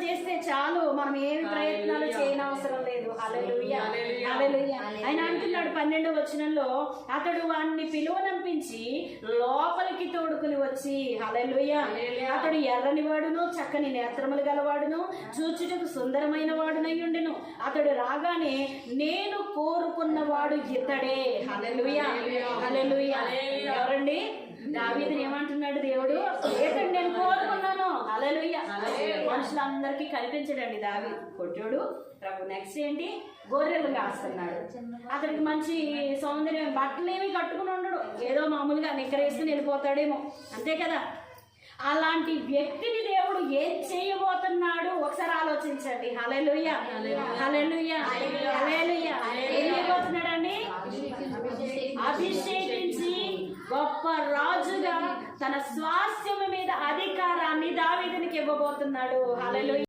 చేస్తే చాలు, మనం ఏమి ప్రయత్నాలు చేయనవసరం లేదు. హల్లెలూయా హల్లెలూయా. ఆయన అంటున్నాడు 12వ వచనంలో, అతడు వాణ్ణి పిలువనంపించి లోపలికి తోడుకుని వచ్చి, హల్లెలూయా, అతడు ఎర్రని వాడును, చక్కని నేత్రములు గలవాడును, చూచుటకు సుందరమైన వాడునై ఉండెను. అతడు రాగానే, నేను కోరుకున్నవాడు ఇతడే. హల్లెలూయా హల్లెలూయా. ఎవరండి? దావీదుని ఏమంటున్నాడు దేవుడు? ఏతండి నేను కోరుకున్నాను. హల్లెలూయా. మనుషులందరికీ కనిపించడండి దావీదు కొట్టుడు ప్రభు. నెక్స్ట్ ఏంటి? గొర్రెలు కాస్తున్నాడు. అతనికి మంచి సౌందర్యం, బట్టలు ఏమి కట్టుకుని ఉండడు, ఏదో మామూలుగా నిక్కరేసుకుని వెళ్ళిపోతాడేమో, అంతే కదా. అలాంటి వ్యక్తిని దేవుడు ఏం చేయబోతున్నాడు ఒకసారి ఆలోచించండి. హల్లెలూయా హల్లెలూయా హల్లెలూయా. ఏం చేయబోతున్నాడండి? అభిషేకించి గొప్ప రాజుగా తన స్వాస్థ్యం మీద అధికారాన్ని దావీదునికి ఇవ్వబోతున్నాడు. హల్లెలూయా.